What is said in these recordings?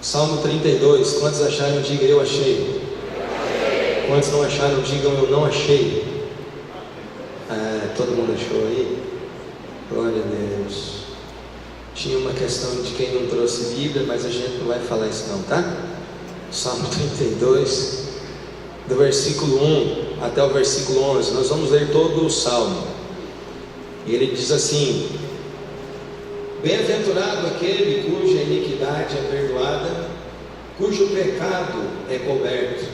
Salmo 32, quantos acharam, diga eu achei. Quantos não acharam, digam eu não achei. Todo mundo achou aí? Glória a Deus. Tinha uma questão de quem não trouxe Bíblia, mas a gente não vai falar isso não, tá? Salmo 32, do versículo 1 até o versículo 11, nós vamos ler todo o Salmo. E ele diz assim: bem-aventurado aquele cuja iniquidade é perdoada, cujo pecado é coberto.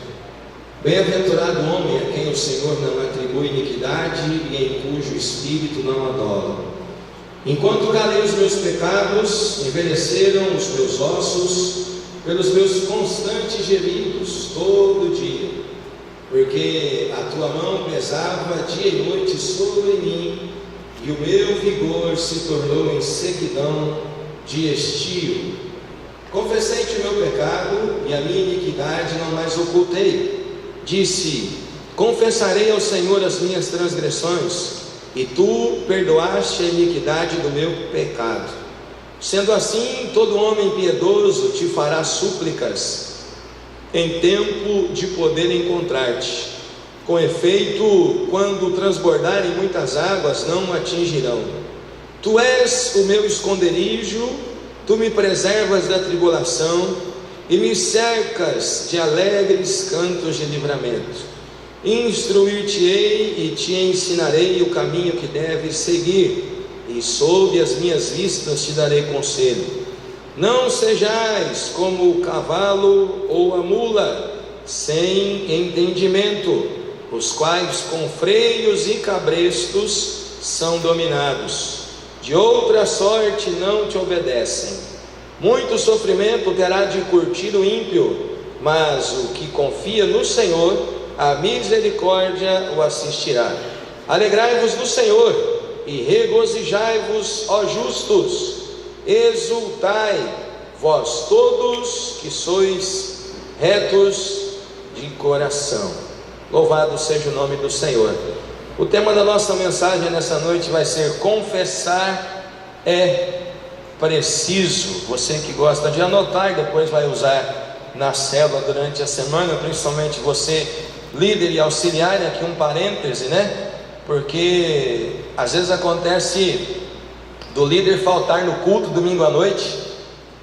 Bem-aventurado o homem a quem o Senhor não atribui iniquidade e em cujo espírito não adola. Enquanto calei os meus pecados, envelheceram os meus ossos pelos meus constantes gemidos todo dia, porque a tua mão pesava dia e noite sobre mim, e o meu vigor se tornou em sequidão de estio. Confessei-te o meu pecado e a minha iniquidade não mais ocultei. Disse: confessarei ao Senhor as minhas transgressões, e tu perdoaste a iniquidade do meu pecado. Sendo assim, todo homem piedoso te fará súplicas em tempo de poder encontrar-te. Com efeito, quando transbordarem muitas águas, não o atingirão. Tu és o meu esconderijo, tu me preservas da tribulação e me cercas de alegres cantos de livramento. Instruir-te-ei e te ensinarei o caminho que deves seguir, e sob as minhas vistas te darei conselho. Não sejais como o cavalo ou a mula, sem entendimento, os quais com freios e cabrestos são dominados. De outra sorte não te obedecem. Muito sofrimento terá de curtir o ímpio, mas o que confia no Senhor, a misericórdia o assistirá. Alegrai-vos no Senhor e regozijai-vos, ó justos. Exultai, vós todos que sois retos de coração. Louvado seja o nome do Senhor. O tema da nossa mensagem nessa noite vai ser: confessar é preciso. Você que gosta de anotar e depois vai usar na célula durante a semana, principalmente você, líder e auxiliar, aqui um parêntese, né? Porque às vezes acontece do líder faltar no culto domingo à noite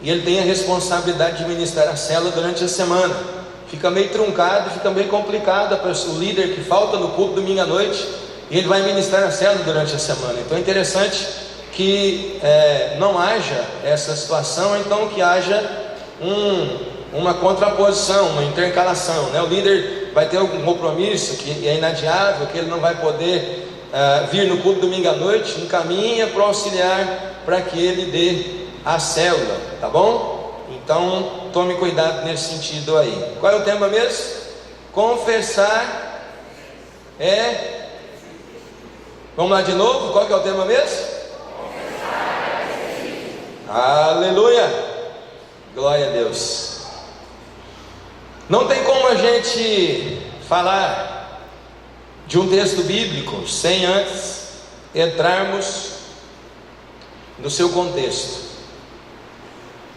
e ele tem a responsabilidade de ministrar a célula durante a semana. Fica meio truncado, fica meio complicado o líder que falta no culto domingo à noite e ele vai ministrar a célula durante a semana. Então é interessante que não haja essa situação, então que haja uma contraposição, uma intercalação, né? O líder vai ter algum compromisso que é inadiável, que ele não vai poder vir no culto domingo à noite, encaminha para o auxiliar para que ele dê a célula, tá bom? Então tome cuidado nesse sentido aí. Qual é o tema mesmo? Confessar é... Vamos lá de novo, qual que é o tema mesmo? Confessar é preciso. Aleluia, glória a Deus. Não tem como a gente falar de um texto bíblico sem antes entrarmos no seu contexto.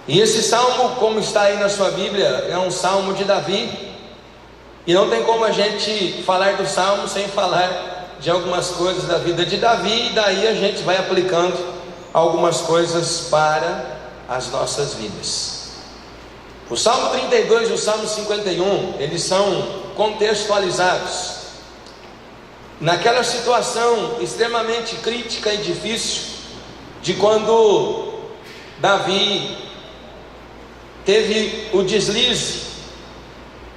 E esse salmo, como está aí na sua Bíblia, é um salmo de Davi. E não tem como a gente falar do salmo sem falar de algumas coisas da vida de Davi, e daí a gente vai aplicando algumas coisas para as nossas vidas. O Salmo 32 e o Salmo 51, eles são contextualizados naquela situação extremamente crítica e difícil de quando Davi teve o deslize.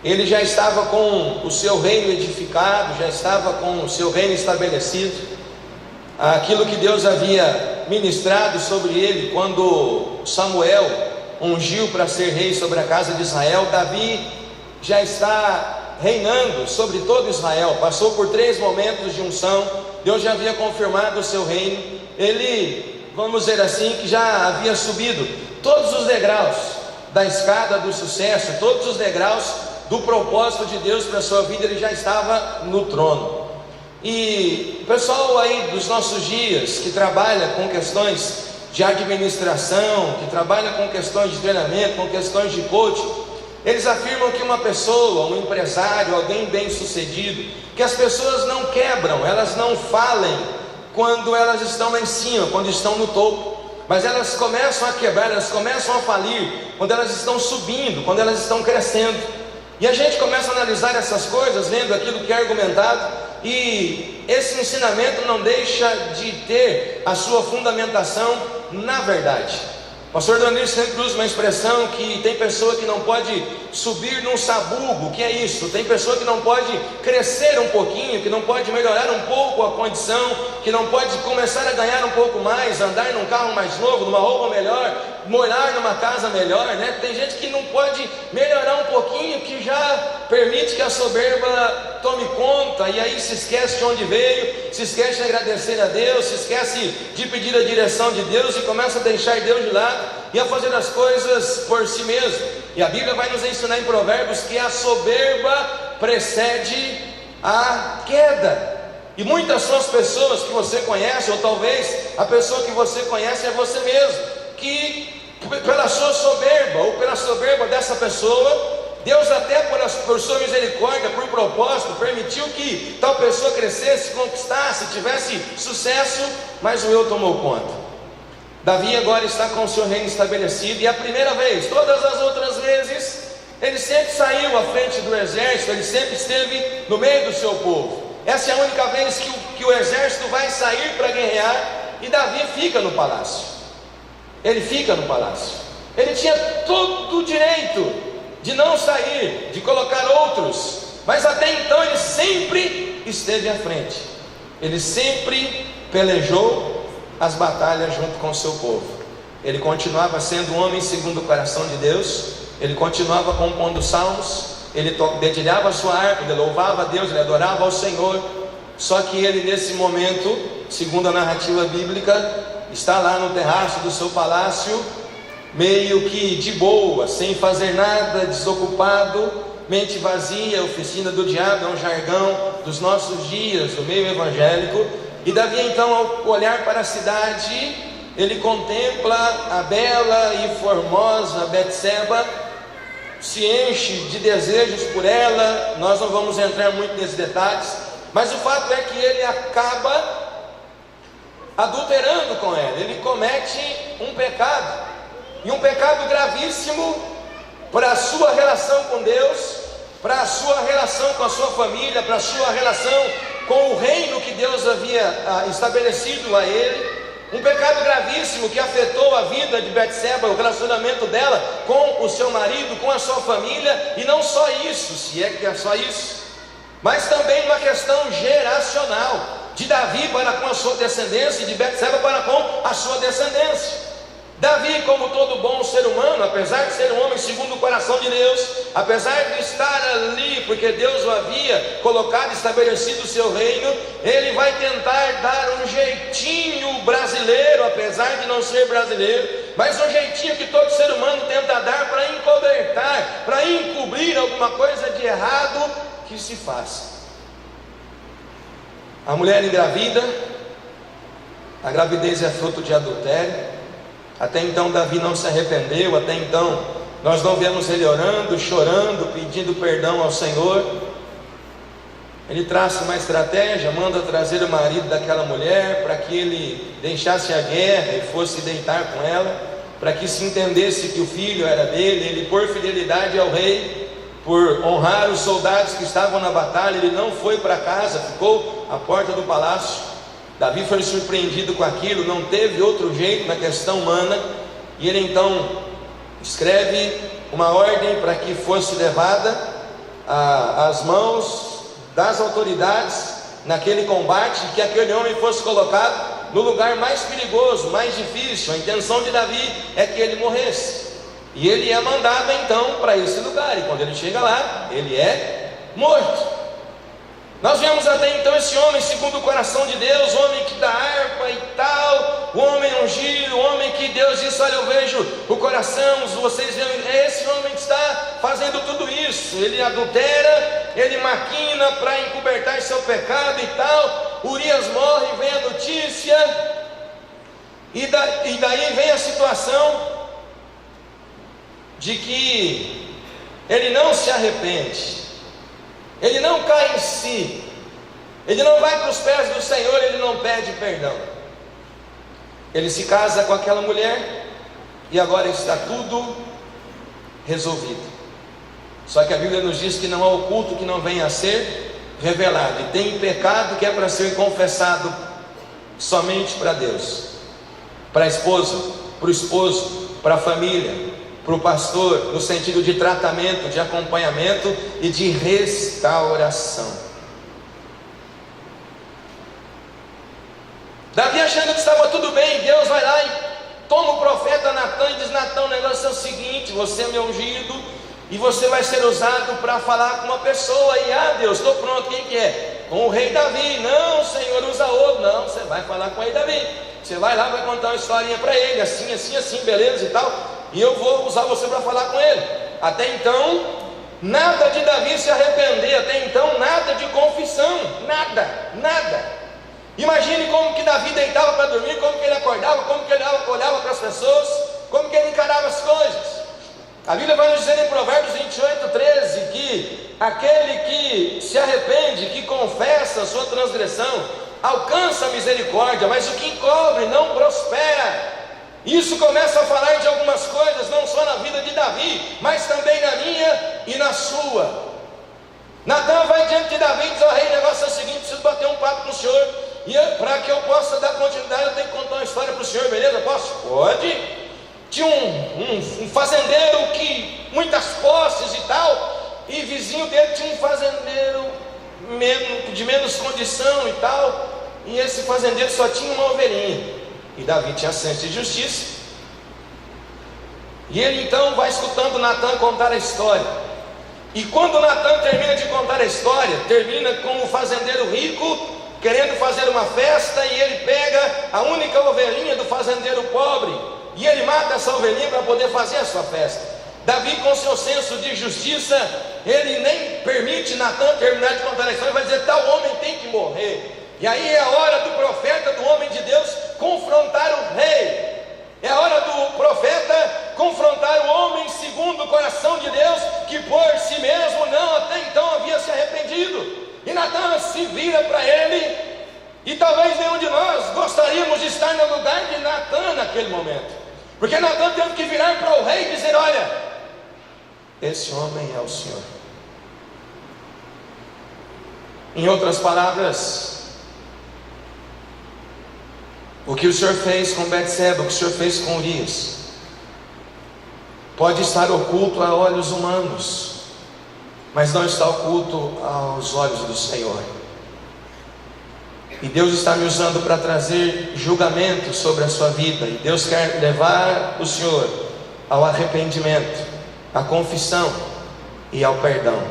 Ele já estava com o seu reino edificado, já estava com o seu reino estabelecido, aquilo que Deus havia ministrado sobre ele quando Samuel ungiu para ser rei sobre a casa de Israel. Davi já está reinando sobre todo Israel, passou por 3 momentos de unção, Deus já havia confirmado o seu reino, ele, vamos dizer assim, que já havia subido todos os degraus da escada do sucesso, todos os degraus do propósito de Deus para a sua vida, ele já estava no trono. E o pessoal aí dos nossos dias, que trabalha com questões de administração, que trabalham com questões de treinamento, com questões de coaching, eles afirmam que uma pessoa, um empresário, alguém bem sucedido, que as pessoas não quebram, elas não falem quando elas estão lá em cima, quando estão no topo, mas elas começam a quebrar, elas começam a falir quando elas estão subindo, quando elas estão crescendo. E a gente começa a analisar essas coisas, lendo aquilo que é argumentado, e esse ensinamento não deixa de ter a sua fundamentação na verdade. O pastor Danilo sempre usa uma expressão que tem pessoa que não pode subir num sabugo. O que é isso? Tem pessoa que não pode crescer um pouquinho, que não pode melhorar um pouco a condição, que não pode começar a ganhar um pouco mais, andar num carro mais novo, numa roupa melhor, morar numa casa melhor, né? Tem gente que não pode melhorar um pouquinho, que já permite que a soberba tome conta, e aí se esquece de onde veio, se esquece de agradecer a Deus, se esquece de pedir a direção de Deus e começa a deixar Deus de lado e a fazer as coisas por si mesmo. E a Bíblia vai nos ensinar em Provérbios que a soberba precede a queda. E muitas são as pessoas que você conhece, ou talvez a pessoa que você conhece é você mesmo, que pela sua soberba, ou pela soberba dessa pessoa, Deus até por sua misericórdia, por propósito, permitiu que tal pessoa crescesse, conquistasse, tivesse sucesso, mas o eu tomou conta. Davi agora está com o seu reino estabelecido, e a primeira vez, todas as outras vezes, ele sempre saiu à frente do exército, ele sempre esteve no meio do seu povo. Essa é a única vez que o exército vai sair para guerrear, e Davi fica no palácio. Ele fica no palácio. Ele tinha todo o direito de não sair, de colocar outros, mas até então ele sempre esteve à frente. Ele sempre pelejou as batalhas junto com o seu povo. Ele continuava sendo um homem segundo o coração de Deus. Ele continuava compondo salmos, ele dedilhava a sua harpa, ele louvava a Deus, ele adorava ao Senhor. Só que ele, nesse momento, segundo a narrativa bíblica, está lá no terraço do seu palácio, meio que de boa, sem fazer nada, desocupado, mente vazia. Oficina do diabo é um jargão dos nossos dias, do meio evangélico. E Davi então, ao olhar para a cidade, ele contempla a bela e formosa Betseba, se enche de desejos por ela. Nós não vamos entrar muito nesses detalhes, mas o fato é que ele acaba adulterando com ela. Ele comete um pecado, e um pecado gravíssimo para a sua relação com Deus, para a sua relação com a sua família, para a sua relação com o reino que Deus havia estabelecido a ele. Um pecado gravíssimo que afetou a vida de Betseba, o relacionamento dela com o seu marido, com a sua família. E não só isso, se é que é só isso, mas também uma questão geracional, de Davi para com a sua descendência, e de Betseba para com a sua descendência. Davi, como todo bom ser humano, apesar de ser um homem segundo o coração de Deus, apesar de estar ali porque Deus o havia colocado, estabelecido o seu reino, ele vai tentar dar um jeitinho brasileiro, apesar de não ser brasileiro, mas um jeitinho que todo ser humano tenta dar para encobertar, para encobrir alguma coisa de errado que se faça. A mulher engravida, a gravidez é fruto de adultério. Até então Davi não se arrependeu, até então nós não vemos ele orando, chorando, pedindo perdão ao Senhor. Ele traça uma estratégia, manda trazer o marido daquela mulher para que ele deixasse a guerra e fosse deitar com ela, para que se entendesse que o filho era dele. Ele, por fidelidade ao rei, por honrar os soldados que estavam na batalha, ele não foi para casa, ficou à porta do palácio. Davi foi surpreendido com aquilo, não teve outro jeito na questão humana, e ele então escreve uma ordem para que fosse levada às mãos das autoridades naquele combate, que aquele homem fosse colocado no lugar mais perigoso, mais difícil. A intenção de Davi é que ele morresse, e ele é mandado então para esse lugar, e quando ele chega lá, ele é morto. Nós vemos até então esse homem segundo o coração de Deus, homem que dá harpa e tal, o homem ungido, o homem que Deus disse: olha, eu vejo o coração, vocês veem, é esse homem que está fazendo tudo isso. Ele adultera, ele maquina para encobertar seu pecado e tal. Urias morre, vem a notícia, E daí vem a situação de que ele não se arrepende, ele não cai em si, ele não vai para os pés do Senhor, ele não pede perdão. Ele se casa com aquela mulher e agora está tudo resolvido. Só que a Bíblia nos diz que não há oculto que não venha a ser revelado, e tem pecado que é para ser confessado somente para Deus, para a esposa, para o esposo, para a família, para o pastor, no sentido de tratamento, de acompanhamento e de restauração. Davi, achando que estava tudo bem, Deus vai lá e toma o profeta Natan e diz: Natan, o negócio é o seguinte, você é meu ungido e você vai ser usado para falar com uma pessoa. E Deus, estou pronto, quem que é? Com o rei Davi. Não, Senhor, usa outro. Não, você vai falar com o rei Davi, você vai lá, vai contar uma historinha para ele, assim, assim, assim, beleza e tal, e eu vou usar você para falar com ele. Até então, nada de Davi se arrepender, até então nada de confissão, nada. Imagine como que Davi deitava para dormir, como que ele acordava, como que ele olhava para as pessoas, como que ele encarava as coisas. A Bíblia vai nos dizer em Provérbios 28:13 que aquele que se arrepende, que confessa a sua transgressão, alcança a misericórdia, mas o que encobre não prospera. Isso começa a falar de algumas coisas, não só na vida de Davi, mas também na minha e na sua. Natan vai diante de Davi e diz: rei, o negócio é o seguinte, preciso bater um papo com o senhor, e para que eu possa dar continuidade, eu tenho que contar uma história para o senhor, beleza? Posso? Pode. Tinha um fazendeiro que, muitas posses e tal, e vizinho dele tinha um fazendeiro de menos condição e tal, e esse fazendeiro só tinha uma ovelhinha, e Davi tinha senso de justiça, e ele então vai escutando Natan contar a história. E quando Natan termina de contar a história, termina com o fazendeiro rico querendo fazer uma festa, e ele pega a única ovelhinha do fazendeiro pobre e ele mata essa ovelhinha para poder fazer a sua festa. Davi, com seu senso de justiça, ele nem permite Natan terminar de contar a história, vai dizer: tal homem tem que morrer. E aí é a hora do profeta, do homem de Deus, confrontar o rei. É a hora do profeta confrontar o homem segundo o coração de Deus, que por si mesmo não até então havia se arrependido. E Natan se vira para ele, e talvez nenhum de nós gostaríamos de estar no lugar de Natan naquele momento, porque Natan teve que virar para o rei e dizer: olha, esse homem é o Senhor. Em outras palavras, o que o Senhor fez com Betseba, o que o Senhor fez com Urias, pode estar oculto a olhos humanos, mas não está oculto aos olhos do Senhor. E Deus está me usando para trazer julgamento sobre a sua vida, e Deus quer levar o Senhor ao arrependimento, à confissão e ao perdão.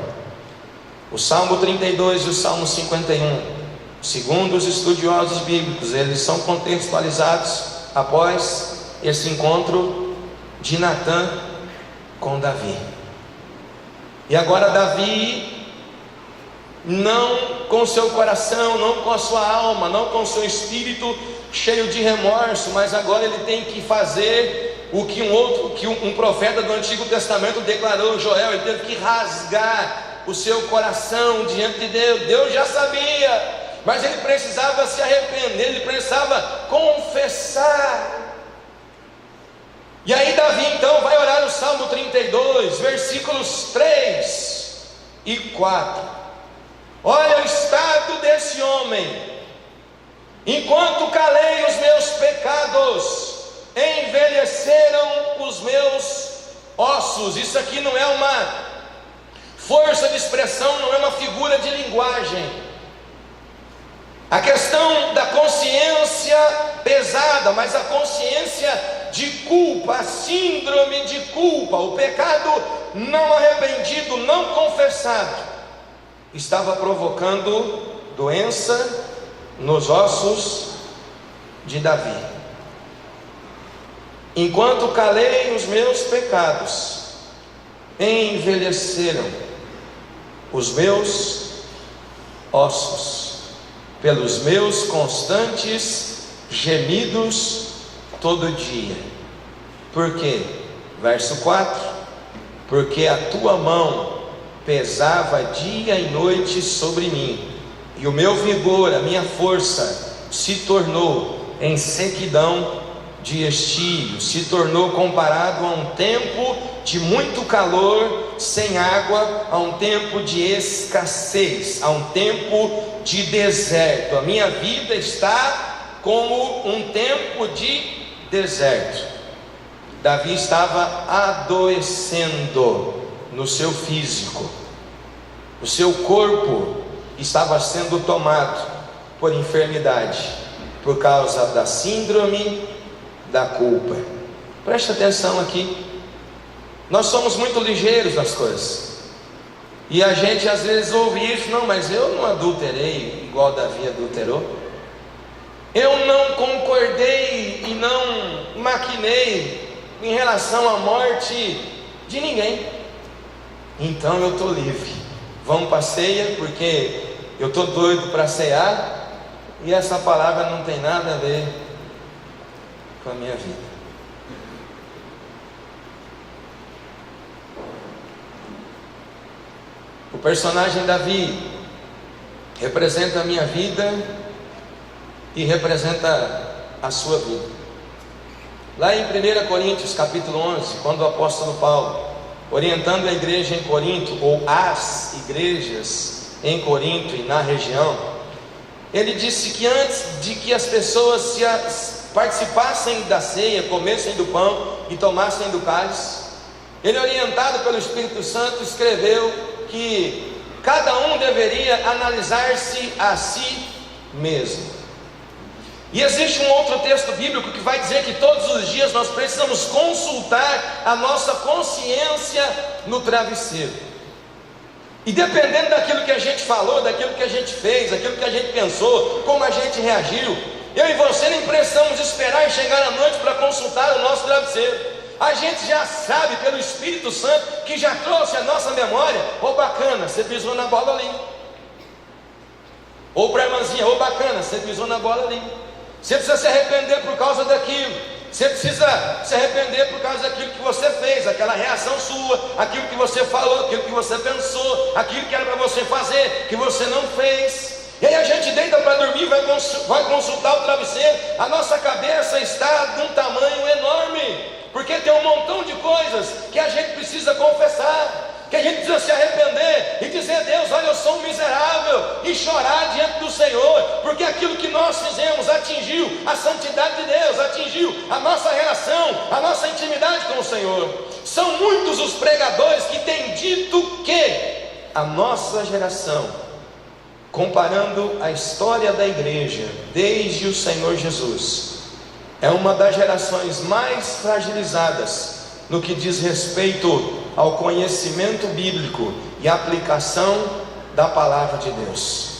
O Salmo 32 e o Salmo 51, segundo os estudiosos bíblicos, eles são contextualizados após esse encontro de Natan com Davi. E agora Davi, não com seu coração, não com a sua alma, não com seu espírito cheio de remorso, mas agora ele tem que fazer o que um profeta do Antigo Testamento declarou, Joel. Ele teve que rasgar o seu coração diante de Deus. Deus já sabia, mas ele precisava se arrepender, ele precisava confessar. E aí Davi então vai orar no Salmo 32, versículos 3 e 4. Olha o estado desse homem: enquanto calei os meus pecados, envelheceram os meus ossos. Isso aqui não é uma força de expressão, não é uma figura de linguagem. A questão da consciência pesada, mas a consciência de culpa, a síndrome de culpa, o pecado não arrependido, não confessado, estava provocando doença nos ossos de Davi. Enquanto calei os meus pecados, envelheceram os meus ossos pelos meus constantes gemidos todo dia. Por quê? Verso 4: porque a tua mão pesava dia e noite sobre mim, e o meu vigor, a minha força, se tornou em sequidão de estio, se tornou comparado a um tempo de muito calor sem água, a um tempo de escassez, a um tempo de deserto. A minha vida está como um tempo de deserto. Davi estava adoecendo no seu físico, o seu corpo estava sendo tomado por enfermidade, por causa da síndrome da culpa. Preste atenção aqui. Nós somos muito ligeiros nas coisas, e a gente às vezes ouve isso: não, mas eu não adulterei igual Davi adulterou, eu não concordei e não maquinei em relação à morte de ninguém, então eu estou livre. Vamos para a ceia, porque eu estou doido para cear, e essa palavra não tem nada a ver com a minha vida. O personagem Davi representa a minha vida e representa a sua vida. Lá em 1 Coríntios capítulo 11, quando o apóstolo Paulo, orientando a igreja em Corinto, ou as igrejas em Corinto e na região, ele disse que antes de que as pessoas participassem da ceia, comessem do pão e tomassem do cálice, ele, orientado pelo Espírito Santo, escreveu que cada um deveria analisar-se a si mesmo. E existe um outro texto bíblico que vai dizer que todos os dias nós precisamos consultar a nossa consciência no travesseiro, e dependendo daquilo que a gente falou, daquilo que a gente fez, daquilo que a gente pensou, como a gente reagiu, eu e você nem precisamos esperar chegar à noite para consultar o nosso travesseiro. A gente já sabe pelo Espírito Santo, que já trouxe a nossa memória: ô bacana, você pisou na bola ali. Ou para a irmãzinha: ô bacana, você pisou na bola ali. Você precisa se arrepender por causa daquilo. Você precisa se arrepender por causa daquilo que você fez, aquela reação sua, aquilo que você falou, aquilo que você pensou, aquilo que era para você fazer, que você não fez. E aí a gente deita para dormir, vai consultar o travesseiro, a nossa cabeça está de um tamanho enorme, porque tem um montão de coisas que a gente precisa confessar, que a gente precisa se arrepender e dizer: Deus, olha, eu sou um miserável, e chorar diante do Senhor, porque aquilo que nós fizemos atingiu a santidade de Deus, atingiu a nossa relação, a nossa intimidade com o Senhor. São muitos os pregadores que têm dito que a nossa geração, comparando a história da igreja desde o Senhor Jesus, é uma das gerações mais fragilizadas no que diz respeito ao conhecimento bíblico e aplicação da palavra de Deus.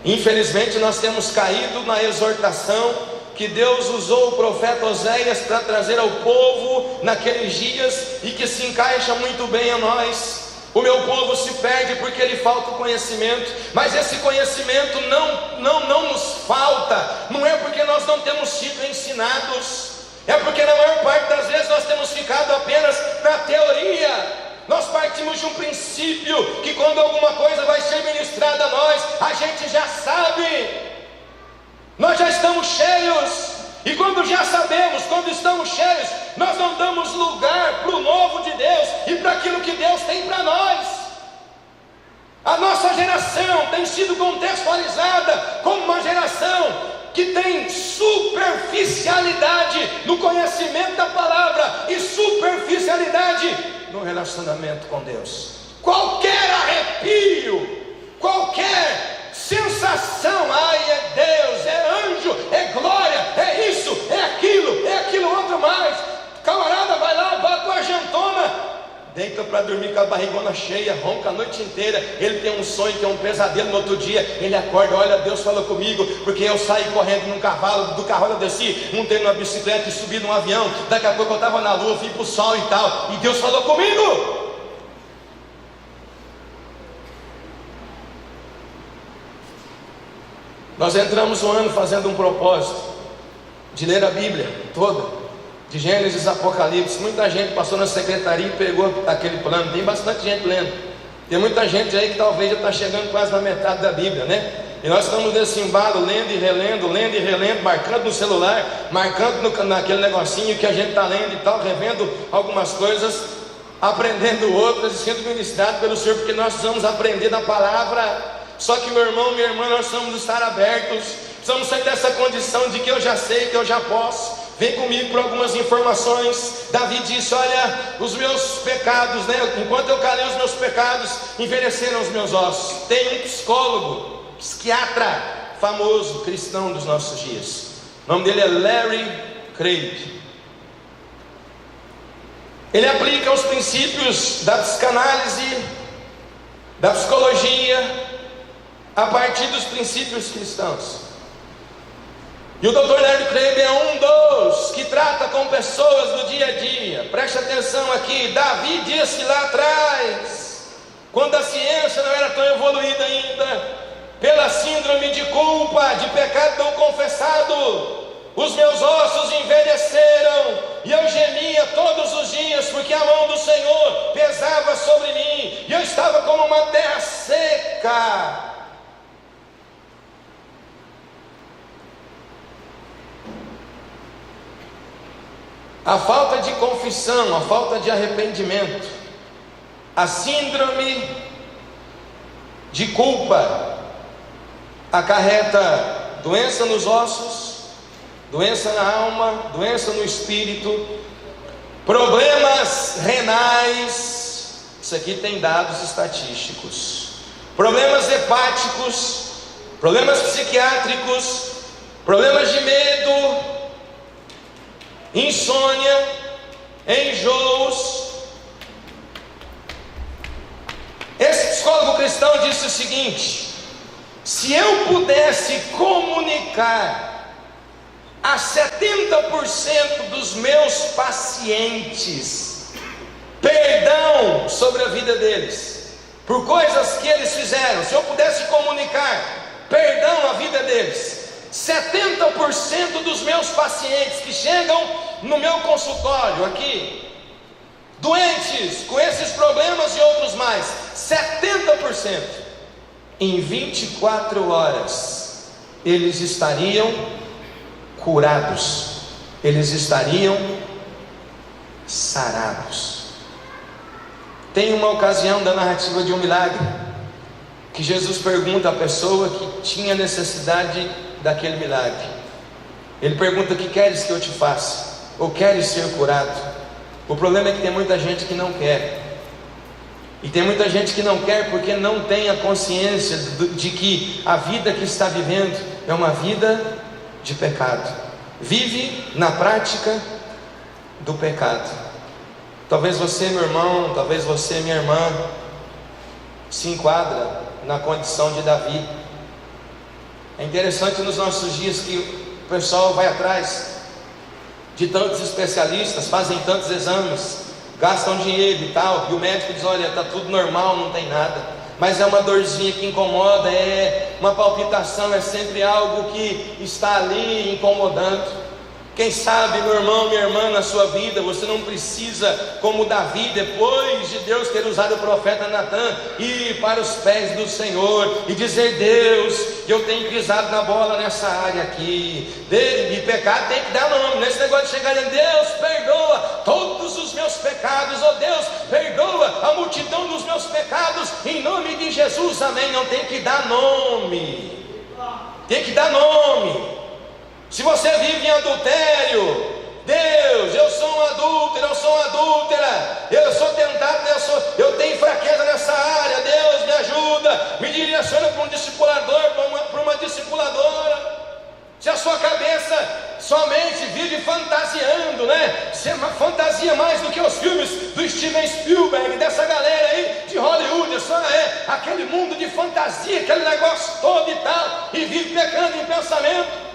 Infelizmente nós temos caído na exortação que Deus usou o profeta Oséias para trazer ao povo naqueles dias, e que se encaixa muito bem a nós. O meu povo se perde porque lhe falta o conhecimento, mas esse conhecimento não nos falta, não é porque nós não temos sido ensinados, é porque na maior parte das vezes nós temos ficado apenas na teoria. Nós partimos de um princípio que quando alguma coisa vai ser ministrada a nós, a gente já sabe, nós já estamos cheios, e quando já sabemos, quando estamos cheios, nós não damos lugar para o novo de Deus e para aquilo que Deus tem para nós. A nossa geração tem sido contextualizada como uma geração que tem superficialidade no conhecimento da palavra e superficialidade no relacionamento com Deus. Qualquer arrepio, qualquer sensação, ai, é Deus, é anjo, é glória, é isso, é aquilo outro mais. Camarada vai lá, bate uma jantona, deita para dormir com a barrigona cheia, ronca a noite inteira. Ele tem um sonho, tem um pesadelo. No outro dia ele acorda: olha, Deus falou comigo, porque eu saí correndo num cavalo, do cavalo eu desci, montei numa bicicleta e subi num avião. Daqui a pouco eu estava na lua, fui para o sol e tal, e Deus falou comigo. Nós entramos um ano fazendo um propósito, de ler a Bíblia toda, de Gênesis a Apocalipse. Muita gente passou na secretaria e pegou aquele plano. Tem bastante gente lendo. Tem muita gente aí que talvez já está chegando quase na metade da Bíblia, né? E nós estamos nesse embalo, lendo e relendo, marcando no celular, marcando naquele negocinho que a gente está lendo e tal, revendo algumas coisas, aprendendo outras e sendo ministrado pelo Senhor, porque nós precisamos aprender da palavra. Só que, meu irmão, minha irmã, nós precisamos estar abertos, precisamos sair dessa condição de que eu já sei, que eu já posso. Vem comigo por algumas informações. Davi disse: olha, os meus pecados, né? Enquanto eu calei os meus pecados, envelheceram os meus ossos. Tem um psicólogo, psiquiatra famoso, cristão dos nossos dias. O nome dele é Larry Craig. Ele aplica os princípios da psicanálise, da psicologia, a partir dos princípios cristãos. E o Dr. Larry Craig é um dos que trata com pessoas no dia a dia. Preste atenção aqui. Davi disse lá atrás, quando a ciência não era tão evoluída ainda, pela síndrome de culpa, de pecado não confessado, os meus ossos envelheceram, e eu gemia todos os dias, porque a mão do Senhor pesava sobre mim, e eu estava como uma terra seca. A falta de confissão, a falta de arrependimento, a síndrome de culpa acarreta doença nos ossos, doença na alma, doença no espírito, problemas renais. Isso aqui tem dados estatísticos. Problemas hepáticos, problemas psiquiátricos, problemas de medo, insônia, enjoos. Esse psicólogo cristão disse o seguinte: se eu pudesse comunicar a 70% dos meus pacientes perdão sobre a vida deles, por coisas que eles fizeram, se eu pudesse comunicar perdão à vida deles, 70% dos meus pacientes que chegam no meu consultório aqui, doentes com esses problemas e outros mais, 70%, em 24 horas, eles estariam curados, eles estariam sarados. Tem uma ocasião da narrativa de um milagre, que Jesus pergunta à pessoa que tinha necessidade daquele milagre. Ele pergunta: o que queres que eu te faça? Ou queres ser curado? O problema é que tem muita gente que não quer. E tem muita gente que não quer porque não tem a consciência de que a vida que está vivendo é uma vida de pecado. Vive na prática do pecado. Talvez você, meu irmão, talvez você, minha irmã, se enquadra na condição de Davi. É interessante nos nossos dias que o pessoal vai atrás de tantos especialistas, fazem tantos exames, gastam dinheiro e tal, e o médico diz: olha, está tudo normal, não tem nada. Mas é uma dorzinha que incomoda, é uma palpitação, é sempre algo que está ali incomodando. Quem sabe, meu irmão, minha irmã, na sua vida, você não precisa, como Davi, depois de Deus ter usado o profeta Natan, ir para os pés do Senhor e dizer: Deus, eu tenho pisado na bola nessa área aqui, e pecado tem que dar nome, nesse negócio de chegar em Deus, perdoa todos os meus pecados, oh Deus, perdoa a multidão dos meus pecados, em nome de Jesus, amém. Não tem que dar nome, tem que dar nome. Se você vive em adultério, Deus, eu sou um adúltero, eu sou uma adúltera, eu sou tentado, eu tenho fraqueza nessa área, Deus me ajuda, me direciona para um discipulador, para uma discipuladora. Se a sua cabeça somente vive fantasiando, né? Você fantasia mais do que os filmes do Steven Spielberg, dessa galera aí de Hollywood, só é aquele mundo de fantasia, aquele negócio todo e tal, e vive pecando em pensamento.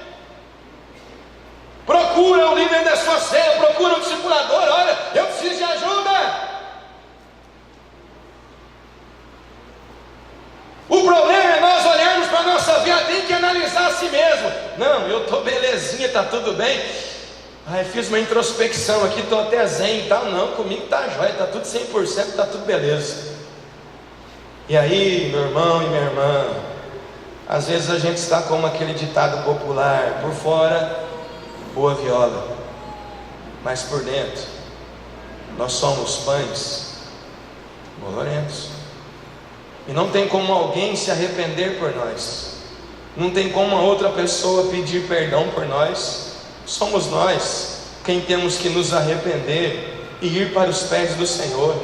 Procura o líder da sua célula, procura o discipulador. Olha, eu preciso de ajuda. O problema é nós olharmos para a nossa vida, tem que analisar a si mesmo. Não, eu estou belezinha, está tudo bem? Fiz uma introspecção aqui, estou até zen e tal. Não, comigo está jóia, está tudo 100%, está tudo beleza. E aí, meu irmão e minha irmã, às vezes a gente está como aquele ditado popular: por fora, boa viola, mas por dentro, nós somos pães molorentos. E não tem como alguém se arrepender por nós, não tem como a outra pessoa pedir perdão por nós. Somos nós quem temos que nos arrepender e ir para os pés do Senhor.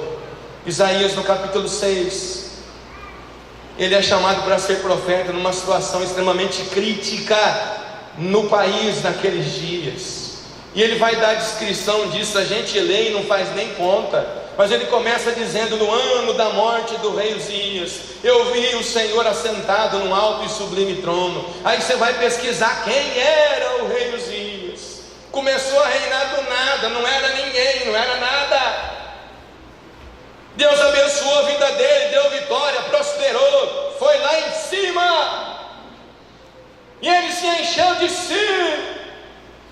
Isaías, no capítulo 6, ele é chamado para ser profeta numa situação extremamente crítica no país naqueles dias, e ele vai dar a descrição disso. A gente lê e não faz nem conta, mas ele começa dizendo: no ano da morte do rei Uzias, eu vi o Senhor assentado num alto e sublime trono. Aí você vai pesquisar quem era o rei Uzias. Começou a reinar do nada, não era ninguém, não era nada. Deus abençoou a vida dele, deu vitória, prosperou, foi lá em cima, e ele se encheu de si,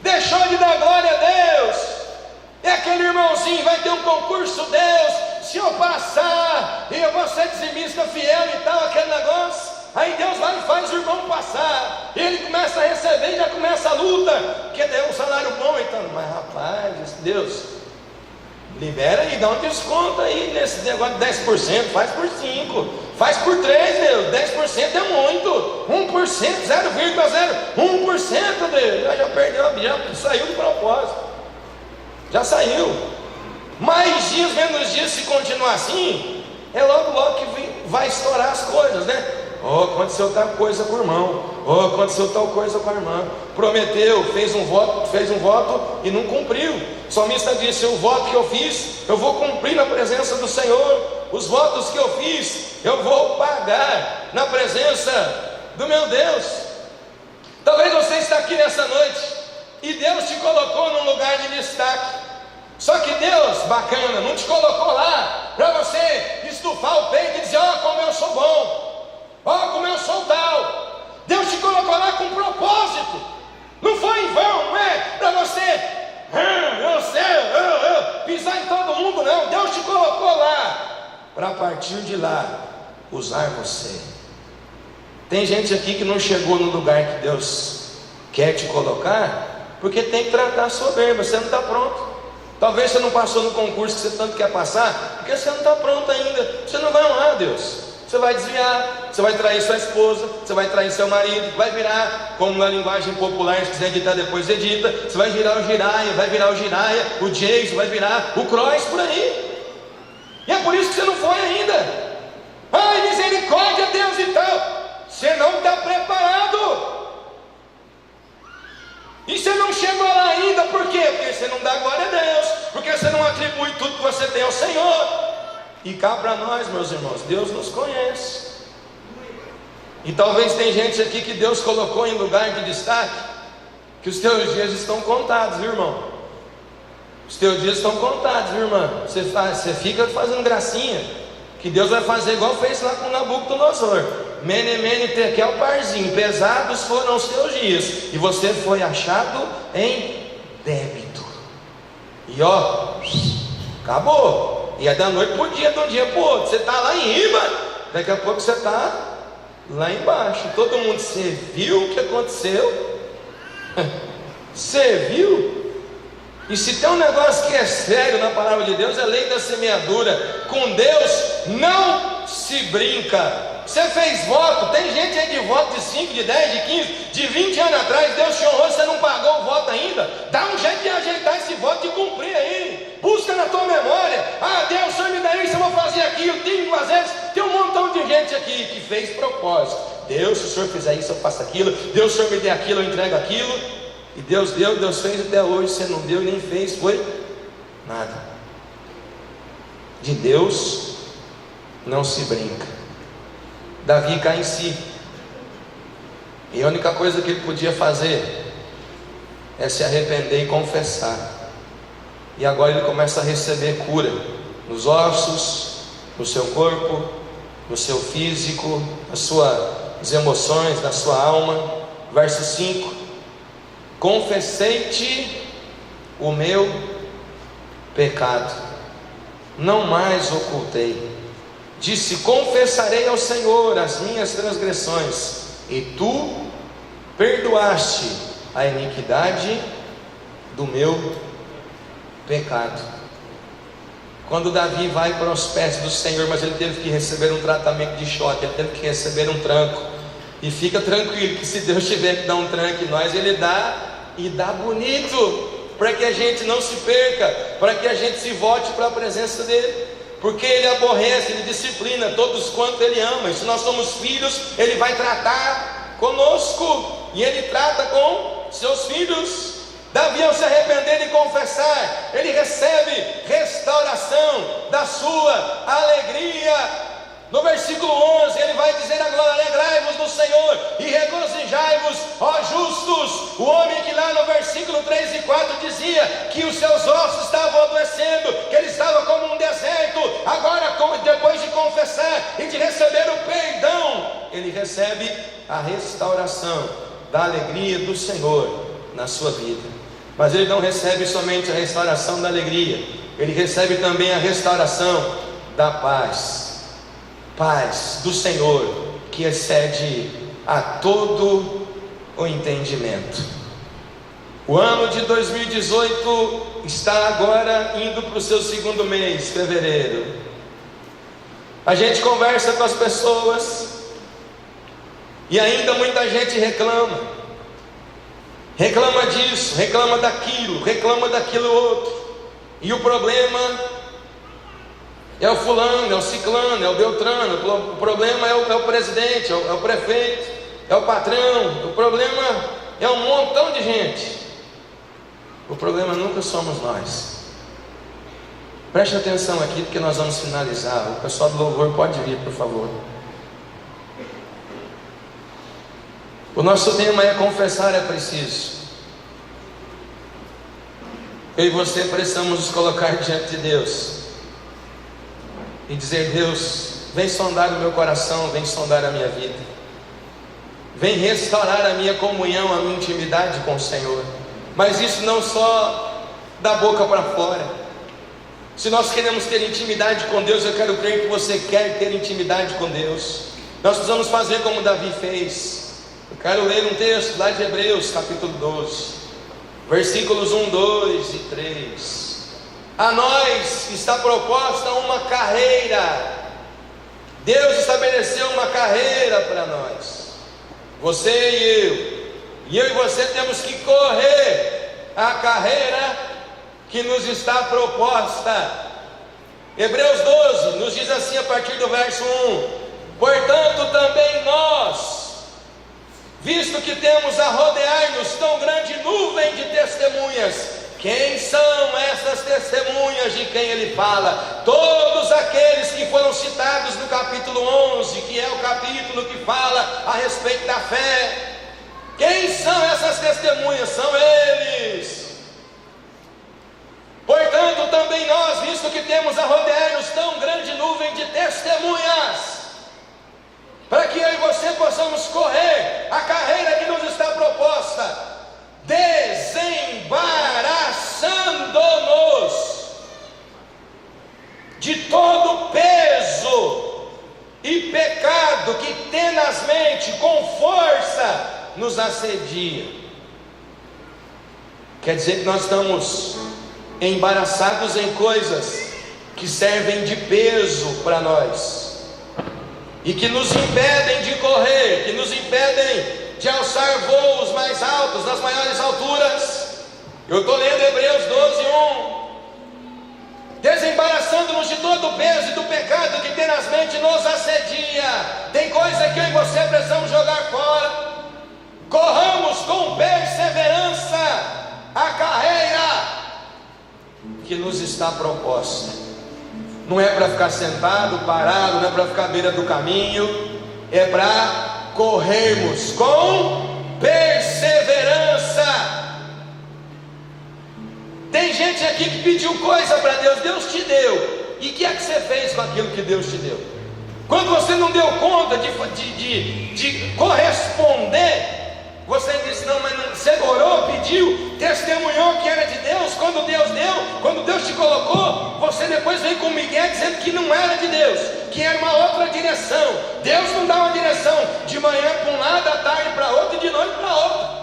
deixou de dar glória a Deus. É aquele irmãozinho, vai ter um concurso, Deus, se eu passar, e eu vou ser dizimista fiel e tal, aquele negócio. Aí Deus vai e faz o irmão passar, e ele começa a receber e já começa a luta, porque deu um salário bom. Então, mas rapaz, Deus, libera aí, dá um desconto aí nesse negócio de 10%, faz por 5%, faz por 3%, Deus, 10% é muito, 1%, 0,01%, Deus, já perdeu, já saiu do propósito, já saiu. Mais dias, menos dias, se continuar assim, é logo que vai estourar as coisas, né? Aconteceu tal coisa com o irmão, aconteceu tal coisa com a irmã, prometeu, fez um voto e não cumpriu. O salmista disse: o voto que eu fiz, eu vou cumprir na presença do Senhor. Os votos que eu fiz, eu vou pagar na presença do meu Deus. Talvez você está aqui nessa noite e Deus te colocou num lugar de destaque. Só que Deus, bacana, não te colocou lá para você estufar o peito e dizer: como eu sou bom, como eu sou tal. Deus te colocou lá com propósito, não foi em vão, não é para você pisar em todo mundo, não. Deus te colocou lá para, a partir de lá, usar você. Tem gente aqui que não chegou no lugar que Deus quer te colocar, porque tem que tratar a soberba. Você não está pronto. Talvez você não passou no concurso que você tanto quer passar, porque você não está pronto ainda. Você não vai honrar Deus. Você vai desviar, você vai trair sua esposa, você vai trair seu marido, vai virar, como na linguagem popular, se quiser editar depois edita, você vai virar o Giraia, vai virar o Giraia, o Jason, vai virar o Croix por aí. E é por isso que você não foi ainda. Ai, misericórdia, Deus, e tal. Você não está preparado. E você não chegou lá ainda, por quê? Porque você não dá glória a Deus, porque você não atribui tudo que você tem ao Senhor. E cá para nós, meus irmãos, Deus nos conhece. E talvez tem gente aqui que Deus colocou em lugar de destaque, que os teus dias estão contados, viu, irmão? Os teus dias estão contados, viu, irmã? Você fica fazendo gracinha, que Deus vai fazer igual fez lá com Nabucodonosor. Mene, mene, tekel, parzinho, pesados foram os teus dias, e você foi achado em débito. E acabou. E é da noite para o dia, de um dia para o outro. Você está lá em cima, daqui a pouco você está lá embaixo. Todo mundo, você viu o que aconteceu? Você viu? E se tem um negócio que é sério na palavra de Deus, é a lei da semeadura. Com Deus não se brinca. Você fez voto, tem gente aí de voto de 5, de 10, de 15, de 20 anos atrás, Deus te honrou, você não pagou o voto ainda. Dá um jeito de ajeitar esse voto e cumprir aí. Busca na tua memória: Deus, o Senhor me dá isso, eu vou fazer aquilo. Tem 2 vezes, tem um montão de gente aqui que fez propósito. Deus, se o Senhor fizer isso, eu faço aquilo. Deus, se o Senhor me der aquilo, eu entrego aquilo. E Deus deu, Deus fez até hoje. Você não deu, nem fez, foi nada. De Deus não se brinca. Davi cai em si, e a única coisa que ele podia fazer é se arrepender e confessar. E agora ele começa a receber cura nos ossos, no seu corpo, no seu físico, nas suas emoções, na sua alma. Verso 5: confessei-te o meu pecado, não mais ocultei. Disse: confessarei ao Senhor as minhas transgressões, e tu perdoaste a iniquidade do meu pecado. Quando Davi vai para os pés do Senhor, mas ele teve que receber um tratamento de choque, ele teve que receber um tranco. E fica tranquilo que se Deus tiver que dar um tranco em nós, Ele dá, e dá bonito, para que a gente não se perca, para que a gente se volte para a presença dEle, porque Ele aborrece, Ele disciplina todos quanto Ele ama. E se nós somos filhos, Ele vai tratar conosco, e Ele trata com seus filhos. Davi, ao se arrepender e confessar, ele recebe restauração da sua alegria. No versículo 11 ele vai dizer agora: alegrai-vos no Senhor e regozijai-vos, ó justos. O homem que lá no versículo 3 e 4 dizia que os seus ossos estavam adoecendo, que ele estava como um deserto, agora depois de confessar e de receber o perdão, ele recebe a restauração da alegria do Senhor na sua vida. Mas ele não recebe somente a restauração da alegria, ele recebe também a restauração da paz. Paz do Senhor, que excede a todo o entendimento. O ano de 2018 está agora indo para o seu segundo mês, fevereiro. A gente conversa com as pessoas e ainda muita gente reclama disso, reclama daquilo outro. E o problema é o fulano, é o ciclano, é o beltrano. O problema é o presidente, é o prefeito, é o patrão. O problema é um montão de gente. O problema nunca somos nós. Preste atenção aqui, porque nós vamos finalizar. O pessoal do louvor pode vir, por favor. O nosso tema é: confessar é preciso. Eu e você precisamos nos colocar diante de Deus e dizer: Deus, vem sondar o meu coração, vem sondar a minha vida, vem restaurar a minha comunhão, a minha intimidade com o Senhor. Mas isso não só da boca para fora. Se nós queremos ter intimidade com Deus, eu quero crer que você quer ter intimidade com Deus. Nós precisamos fazer como Davi fez. Eu quero ler um texto lá de Hebreus capítulo 12, versículos 1, 2 e 3. A nós está proposta uma carreira. Deus estabeleceu uma carreira para nós. Você e eu e você temos que correr a carreira que nos está proposta. Hebreus 12 nos diz assim a partir do verso 1: portanto também nós, visto que temos a rodear-nos tão grande nuvem de testemunhas. Quem são essas testemunhas de quem ele fala? Todos aqueles que foram citados no capítulo 11, que é o capítulo que fala a respeito da fé. Quem são essas testemunhas? São eles. Portanto também nós, visto que temos a rodear-nos tão grande nuvem de testemunhas, para que eu e você possamos correr a carreira que nos está proposta, desembaraçando-nos de todo peso e pecado que tenazmente, com força, nos assedia. Quer dizer que nós estamos embaraçados em coisas que servem de peso para nós, e que nos impedem de correr, que nos impedem de alçar voos mais altos, nas maiores alturas. Eu estou lendo Hebreus 12, 1. Desembaraçando-nos de todo o peso e do pecado que tenazmente nos assedia. Tem coisa que eu e você precisamos jogar fora. Corramos com perseverança a carreira que nos está proposta. Não é para ficar sentado, parado, não é para ficar à beira do caminho, é para corrermos com perseverança. Tem gente aqui que pediu coisa para Deus, Deus te deu, e o que é que você fez com aquilo que Deus te deu? Quando você não deu conta de corresponder, Você disse: não, mas não, você orou, pediu, testemunhou que era de Deus. Quando Deus deu, quando Deus te colocou, você depois veio com Miguel dizendo que não era de Deus, que era uma outra direção. Deus não dá uma direção de manhã para um lado, à tarde para outro e de noite para outro.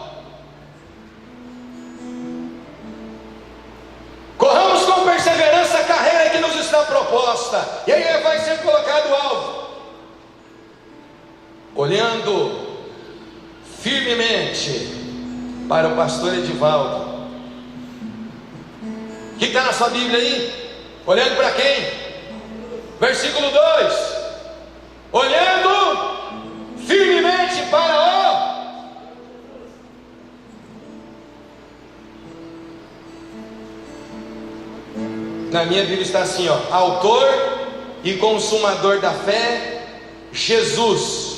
Corramos com perseverança a carreira que nos está proposta, e aí vai ser colocado o alvo, olhando firmemente para o pastor Edivaldo. O que está na sua Bíblia aí? Olhando para quem? Versículo 2: olhando firmemente para o... Na minha Bíblia está assim, ó: autor e consumador da fé, Jesus,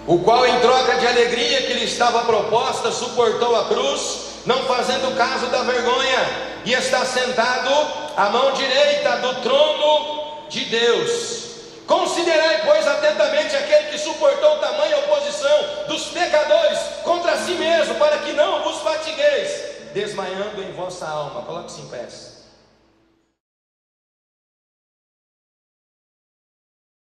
o qual em troca de alegria que lhe estava proposta, suportou a cruz, não fazendo caso da vergonha, e está sentado à mão direita do trono de Deus. Considerai, pois, atentamente aquele que suportou tamanha oposição dos pecadores contra si mesmo, para que não vos fatigueis, desmaiando em vossa alma. Coloque-se em pé.